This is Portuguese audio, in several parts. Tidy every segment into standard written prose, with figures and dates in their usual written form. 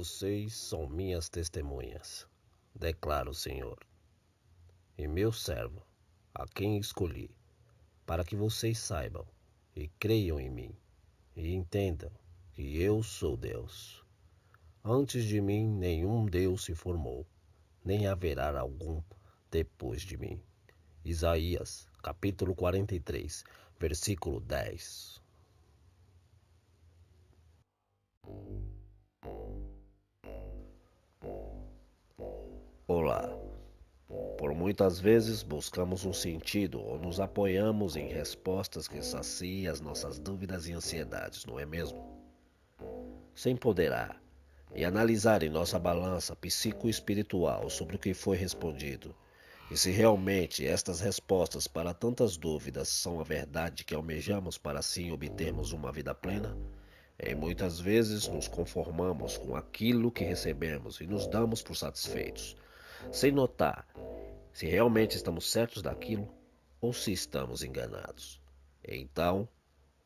Vocês são minhas testemunhas, declara o Senhor, e meu servo, a quem escolhi, para que vocês saibam e creiam em mim, e entendam que eu sou Deus. Antes de mim nenhum Deus se formou, nem haverá algum depois de mim. Isaías, capítulo 43, versículo 10. Olá. Por muitas vezes buscamos um sentido ou nos apoiamos em respostas que saciem as nossas dúvidas e ansiedades, não é mesmo? Sem ponderar e analisar em nossa balança psicoespiritual sobre o que foi respondido, e se realmente estas respostas para tantas dúvidas são a verdade que almejamos para assim obtermos uma vida plena, e muitas vezes nos conformamos com aquilo que recebemos e nos damos por satisfeitos, sem notar se realmente estamos certos daquilo ou se estamos enganados. Então,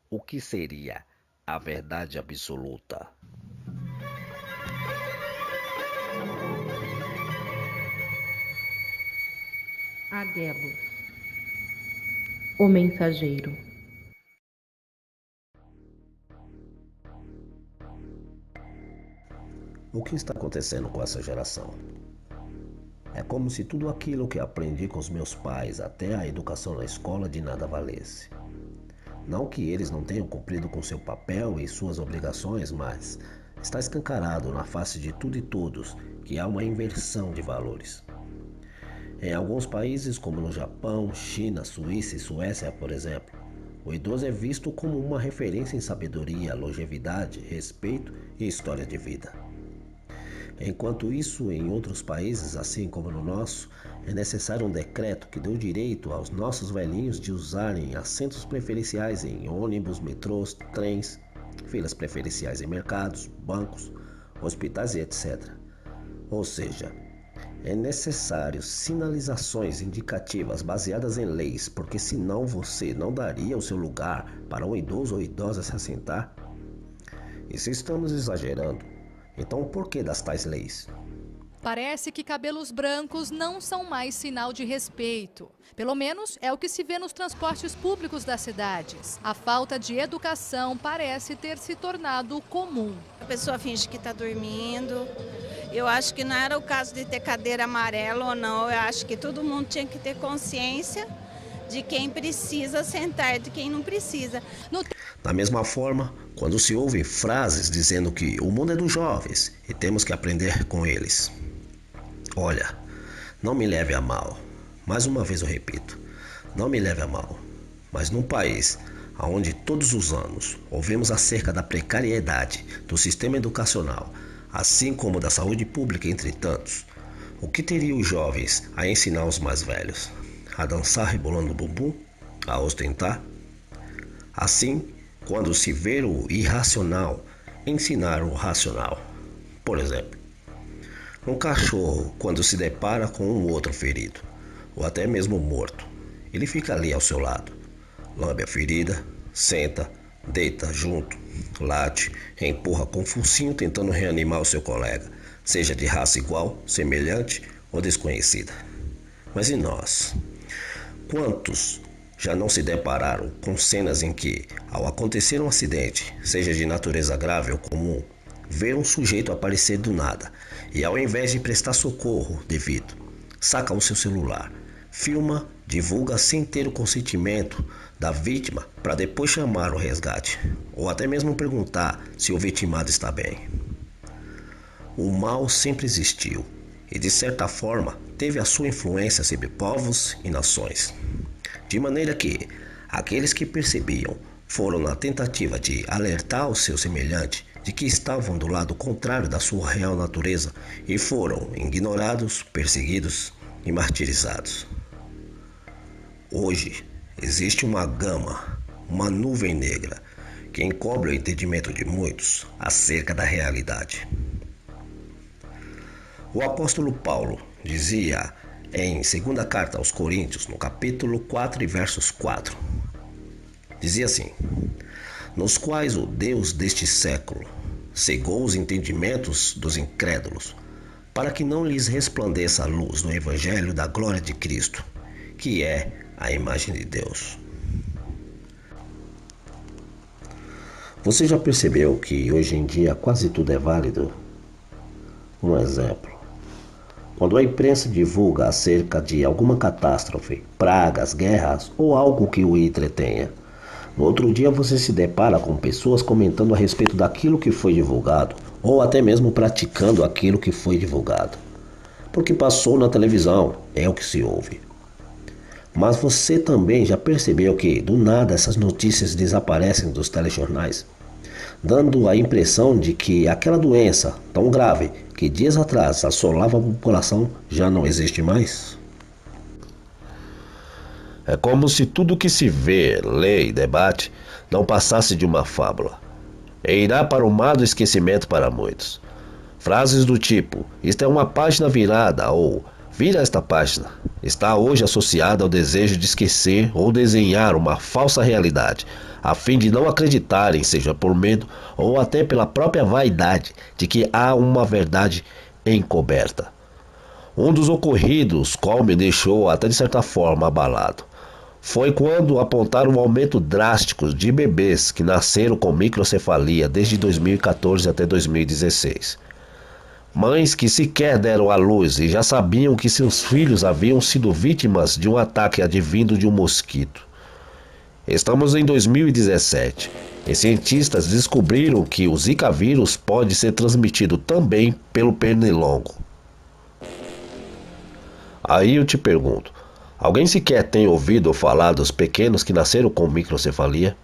o que seria a verdade absoluta? Agabus, o mensageiro. O que está acontecendo com essa geração? É como se tudo aquilo que aprendi com os meus pais, até a educação na escola, de nada valesse. Não que eles não tenham cumprido com seu papel e suas obrigações, mas está escancarado na face de tudo e todos que há uma inversão de valores. Em alguns países, como no Japão, China, Suíça e Suécia, por exemplo, o idoso é visto como uma referência em sabedoria, longevidade, respeito e história de vida. Enquanto isso, em outros países, assim como no nosso, é necessário um decreto que dê o direito aos nossos velhinhos de usarem assentos preferenciais em ônibus, metrôs, trens, filas preferenciais em mercados, bancos, hospitais e etc. Ou seja, é necessário sinalizações indicativas baseadas em leis, porque senão você não daria o seu lugar para um idoso ou idosa se assentar. E se estamos exagerando, então o porquê das tais leis? Parece que cabelos brancos não são mais sinal de respeito. Pelo menos é o que se vê nos transportes públicos das cidades. A falta de educação parece ter se tornado comum. A pessoa finge que está dormindo. Eu acho que não era o caso de ter cadeira amarela ou não. Eu acho que todo mundo tinha que ter consciência de quem precisa sentar e de quem não precisa. Da mesma forma, quando se ouvem frases dizendo que o mundo é dos jovens e temos que aprender com eles. Olha, não me leve a mal. Mais uma vez eu repito, não me leve a mal. Mas num país onde todos os anos ouvimos acerca da precariedade do sistema educacional, assim como da saúde pública, entre tantos, o que teriam os jovens a ensinar os mais velhos? A dançar rebolando o bumbum? A ostentar? Assim, quando se vê o irracional, ensinar o racional. Por exemplo, um cachorro, quando se depara com um outro ferido, ou até mesmo morto, ele fica ali ao seu lado, lambe a ferida, senta, deita junto, late, empurra com o focinho tentando reanimar o seu colega, seja de raça igual, semelhante ou desconhecida. Mas e nós? Quantos já não se depararam com cenas em que, ao acontecer um acidente, seja de natureza grave ou comum, vê um sujeito aparecer do nada e, ao invés de prestar socorro devido, saca o seu celular, filma, divulga sem ter o consentimento da vítima para depois chamar o resgate ou até mesmo perguntar se o vitimado está bem. O mal sempre existiu e, de certa forma, teve a sua influência sobre povos e nações. De maneira que aqueles que percebiam foram na tentativa de alertar o seu semelhante de que estavam do lado contrário da sua real natureza e foram ignorados, perseguidos e martirizados. Hoje existe uma gama, uma nuvem negra que encobre o entendimento de muitos acerca da realidade. O apóstolo Paulo dizia em 2ª carta aos Coríntios, no capítulo 4 e versos 4, dizia assim: nos quais o Deus deste século cegou os entendimentos dos incrédulos, para que não lhes resplandeça a luz no Evangelho da glória de Cristo, que é a imagem de Deus. Você já percebeu que hoje em dia quase tudo é válido? Um exemplo. Quando a imprensa divulga acerca de alguma catástrofe, pragas, guerras ou algo que o entretenha, no outro dia você se depara com pessoas comentando a respeito daquilo que foi divulgado, ou até mesmo praticando aquilo que foi divulgado. Porque passou na televisão, é o que se ouve. Mas você também já percebeu que, do nada, essas notícias desaparecem dos telejornais, dando a impressão de que aquela doença tão grave que dias atrás assolava a população já não existe mais? É como se tudo que se vê, lê e debate não passasse de uma fábula. E irá para o mar do esquecimento para muitos. Frases do tipo, isto é uma página virada, ou vira esta página, está hoje associada ao desejo de esquecer ou desenhar uma falsa realidade, a fim de não acreditarem, seja por medo ou até pela própria vaidade de que há uma verdade encoberta. Um dos ocorridos, qual me deixou até de certa forma abalado, foi quando apontaram um aumento drástico de bebês que nasceram com microcefalia desde 2014 até 2016. Mães que sequer deram à luz e já sabiam que seus filhos haviam sido vítimas de um ataque advindo de um mosquito. Estamos em 2017 e cientistas descobriram que o Zika vírus pode ser transmitido também pelo pernilongo. Aí eu te pergunto, alguém sequer tem ouvido falar dos pequenos que nasceram com microcefalia?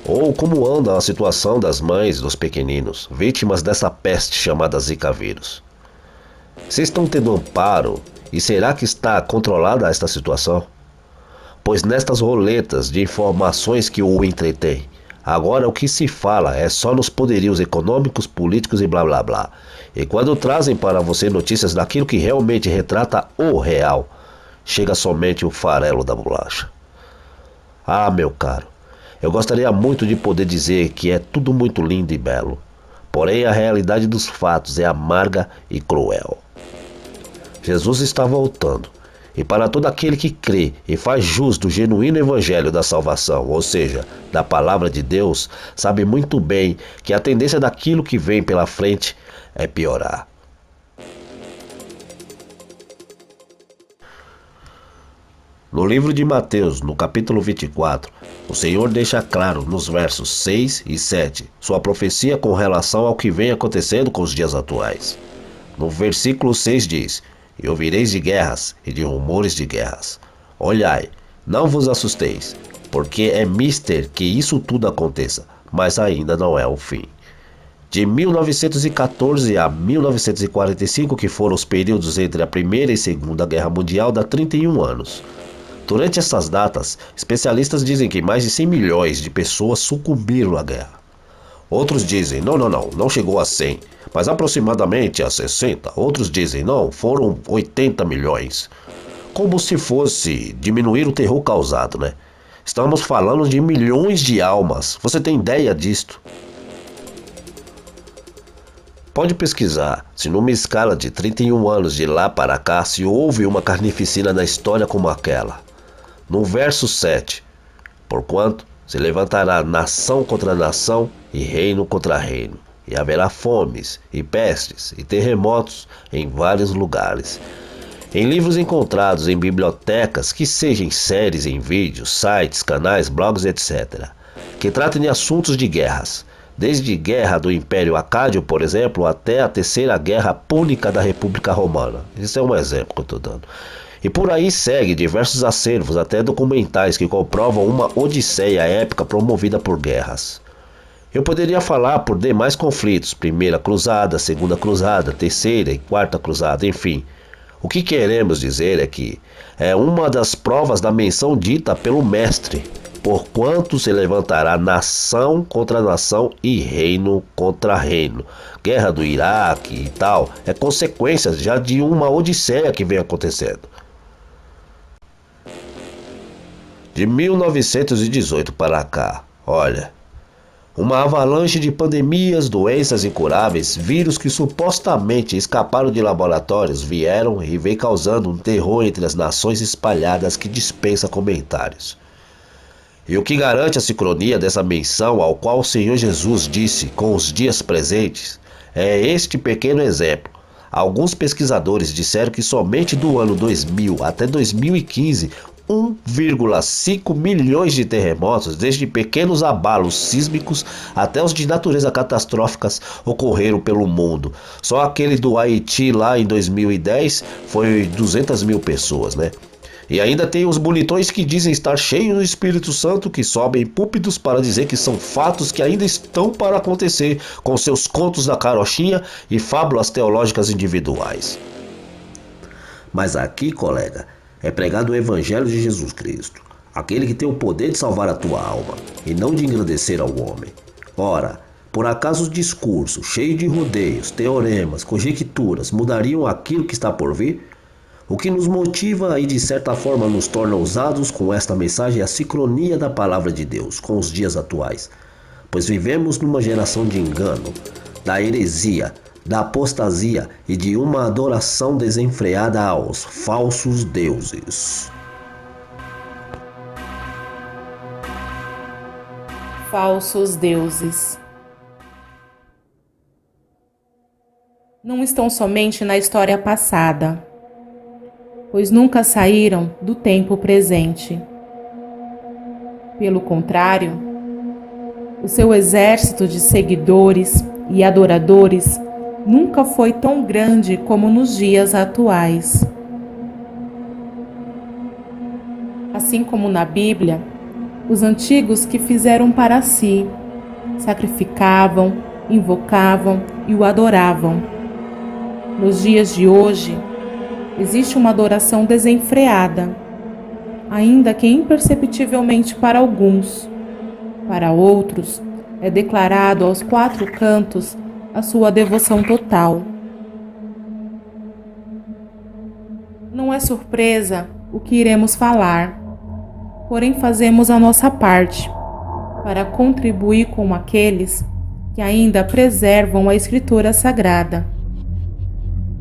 Ou como anda a situação das mães dos pequeninos, vítimas dessa peste chamada Zika vírus? Vocês estão tendo amparo e será que está controlada esta situação? Pois nestas roletas de informações que o entretém, agora o que se fala é só nos poderios econômicos, políticos e blá blá blá. E quando trazem para você notícias daquilo que realmente retrata o real, chega somente o farelo da bolacha. Ah, meu caro, eu gostaria muito de poder dizer que é tudo muito lindo e belo, porém a realidade dos fatos é amarga e cruel. Jesus está voltando, e para todo aquele que crê e faz jus do genuíno evangelho da salvação, ou seja, da palavra de Deus, sabe muito bem que a tendência daquilo que vem pela frente é piorar. No livro de Mateus, no capítulo 24, o Senhor deixa claro nos versos 6 e 7 sua profecia com relação ao que vem acontecendo com os dias atuais. No versículo 6 diz, e ouvireis de guerras e de rumores de guerras. Olhai, não vos assusteis, porque é mister que isso tudo aconteça, mas ainda não é o fim. De 1914 a 1945, que foram os períodos entre a Primeira e Segunda Guerra Mundial, dá 31 anos. Durante essas datas, especialistas dizem que mais de 100 milhões de pessoas sucumbiram à guerra. Outros dizem, não chegou a 100, mas aproximadamente a 60. Outros dizem, não, foram 80 milhões. Como se fosse diminuir o terror causado, né? Estamos falando de milhões de almas. Você tem ideia disto? Pode pesquisar se numa escala de 31 anos de lá para cá se houve uma carnificina na história como aquela. No verso 7, porquanto se levantará nação contra nação e reino contra reino, e haverá fomes, e pestes, e terremotos em vários lugares. Em livros encontrados em bibliotecas, que sejam em séries, em vídeos, sites, canais, blogs, etc., que tratem de assuntos de guerras, desde guerra do Império Acádio, por exemplo, até a Terceira Guerra Púnica da República Romana. Esse é um exemplo que eu estou dando. E por aí segue diversos acervos, até documentais que comprovam uma odisseia épica promovida por guerras. Eu poderia falar por demais conflitos, Primeira Cruzada, Segunda Cruzada, Terceira e Quarta Cruzada, enfim. O que queremos dizer é que é uma das provas da menção dita pelo Mestre, porquanto se levantará nação contra nação e reino contra reino. Guerra do Iraque e tal, é consequência já de uma odisseia que vem acontecendo. De 1918 para cá, olha, Uma avalanche de pandemias, doenças incuráveis, vírus que supostamente escaparam de laboratórios vieram e vem causando um terror entre as nações espalhadas que dispensa comentários. E o que garante a sincronia dessa menção ao qual o Senhor Jesus disse com os dias presentes é este pequeno exemplo. Alguns pesquisadores disseram que somente do ano 2000 até 2015, 1,5 milhões de terremotos, desde pequenos abalos sísmicos até os de natureza catastróficas, ocorreram pelo mundo. Só aquele do Haiti lá em 2010 foi 200 mil pessoas, né? E ainda tem os bonitões que dizem estar cheios do Espírito Santo, que sobem púlpitos para dizer que são fatos que ainda estão para acontecer, com seus contos da carochinha e fábulas teológicas individuais. Mas aqui, colega, é pregado o Evangelho de Jesus Cristo, aquele que tem o poder de salvar a tua alma, e não de engrandecer ao homem. Ora, por acaso o discurso, cheio de rodeios, teoremas, conjecturas, mudariam aquilo que está por vir? O que nos motiva e de certa forma nos torna ousados com esta mensagem é a sincronia da palavra de Deus com os dias atuais, pois vivemos numa geração de engano, da heresia, da apostasia e de uma adoração desenfreada aos falsos deuses. Falsos deuses. Não estão somente na história passada, pois nunca saíram do tempo presente. Pelo contrário, o seu exército de seguidores e adoradores nunca foi tão grande como nos dias atuais. Assim como na Bíblia, os antigos que fizeram para si, sacrificavam, invocavam e o adoravam. Nos dias de hoje, existe uma adoração desenfreada, ainda que imperceptivelmente para alguns. Para outros, é declarado aos quatro cantos a sua devoção total. Não é surpresa o que iremos falar, porém fazemos a nossa parte para contribuir com aqueles que ainda preservam a Escritura Sagrada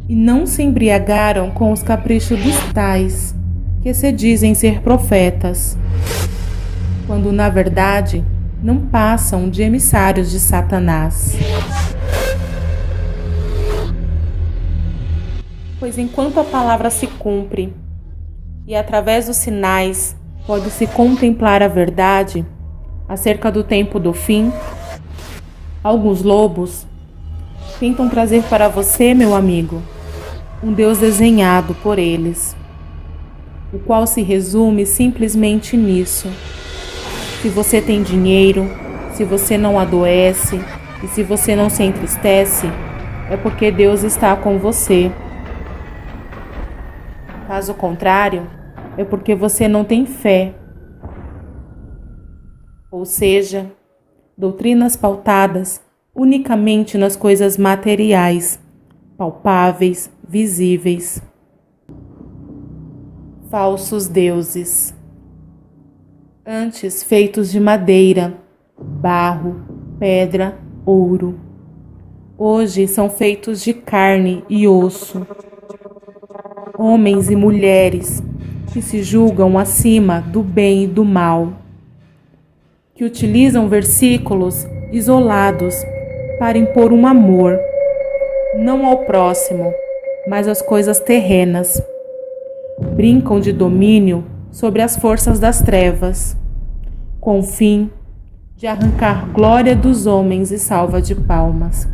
e não se embriagaram com os caprichos dos tais que se dizem ser profetas, quando na verdade não passam de emissários de Satanás. Pois enquanto a palavra se cumpre e através dos sinais pode-se contemplar a verdade acerca do tempo do fim, alguns lobos tentam trazer para você, meu amigo, um Deus desenhado por eles, o qual se resume simplesmente nisso: se você tem dinheiro, se você não adoece e se você não se entristece, é porque Deus está com você. Caso contrário, é porque você não tem fé. Ou seja, doutrinas pautadas unicamente nas coisas materiais, palpáveis, visíveis. Falsos deuses. Antes feitos de madeira, barro, pedra, ouro. Hoje são feitos de carne e osso. Homens e mulheres que se julgam acima do bem e do mal, que utilizam versículos isolados para impor um amor, não ao próximo, mas às coisas terrenas. Brincam de domínio sobre as forças das trevas, com o fim de arrancar glória dos homens e salva de palmas.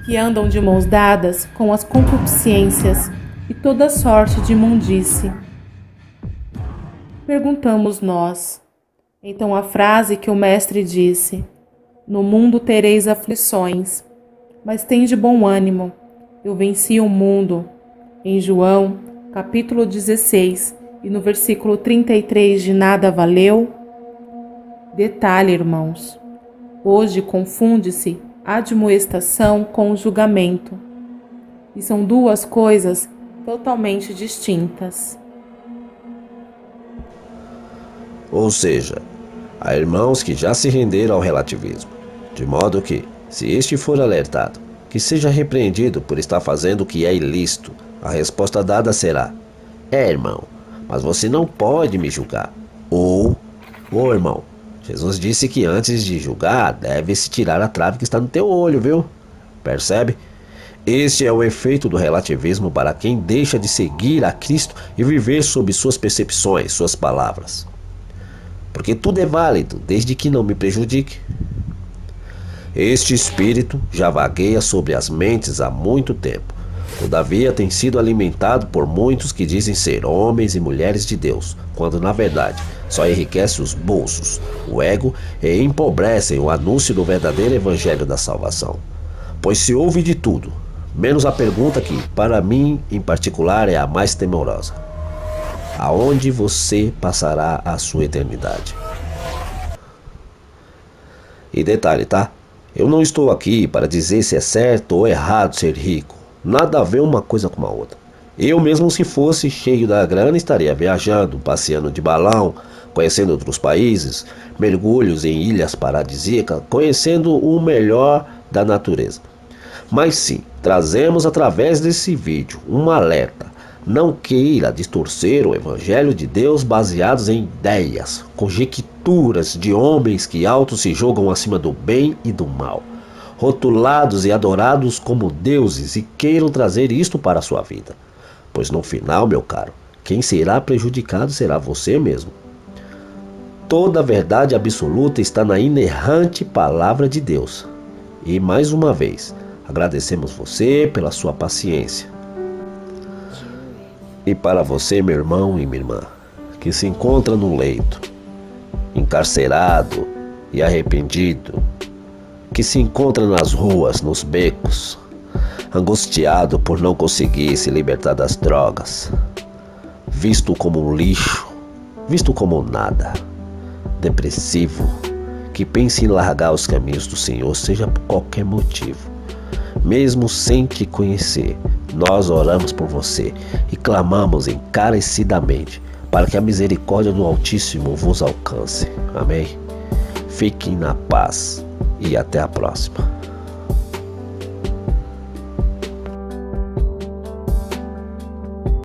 Que andam de mãos dadas com as concupiscências e toda sorte de imundície. Perguntamos nós, então a frase que o Mestre disse: no mundo tereis aflições, mas tende bom ânimo, eu venci o mundo, em João, capítulo 16, e no versículo 33 de nada valeu? Detalhe, irmãos, hoje confunde-se admoestação com julgamento, e são duas coisas totalmente distintas. Ou seja, Há irmãos que já se renderam ao relativismo, de modo que, se este for alertado, que seja repreendido por estar fazendo o que é ilícito, a resposta dada será: irmão, mas você não pode me julgar. Ou, irmão, Jesus disse que antes de julgar, deve-se tirar a trave que está no teu olho, viu? Percebe? Este é o efeito do relativismo para quem deixa de seguir a Cristo e viver sob suas percepções, suas palavras. Porque tudo é válido, desde que não me prejudique. Este espírito já vagueia sobre as mentes há muito tempo. Todavia tem sido alimentado por muitos que dizem ser homens e mulheres de Deus, quando na verdade só enriquece os bolsos, o ego e empobrecem o anúncio do verdadeiro evangelho da salvação. Pois se ouve de tudo, menos a pergunta que, para mim em particular, é a mais temorosa: aonde você passará a sua eternidade? E detalhe, tá? Eu não estou aqui para dizer se é certo ou errado ser rico. Nada a ver uma coisa com a outra. Eu mesmo, se fosse cheio da grana, estaria viajando, passeando de balão, conhecendo outros países, mergulhos em ilhas paradisíacas, conhecendo o melhor da natureza. Mas sim, trazemos através desse vídeo um alerta. Não queira distorcer o evangelho de Deus baseados em ideias, conjecturas de homens que auto se jogam acima do bem e do mal, rotulados e adorados como deuses, e queiram trazer isto para a sua vida. Pois no final, meu caro, quem será prejudicado será você mesmo. Toda a verdade absoluta está na inerrante palavra de Deus. E mais uma vez, agradecemos você pela sua paciência. E para você, meu irmão e minha irmã, que se encontra no leito, encarcerado e arrependido, que se encontra nas ruas, nos becos, angustiado por não conseguir se libertar das drogas, visto como um lixo, visto como nada, depressivo, que pense em largar os caminhos do Senhor, seja por qualquer motivo, mesmo sem te conhecer, nós oramos por você e clamamos encarecidamente para que a misericórdia do Altíssimo vos alcance. Amém? Fiquem na paz e até a próxima.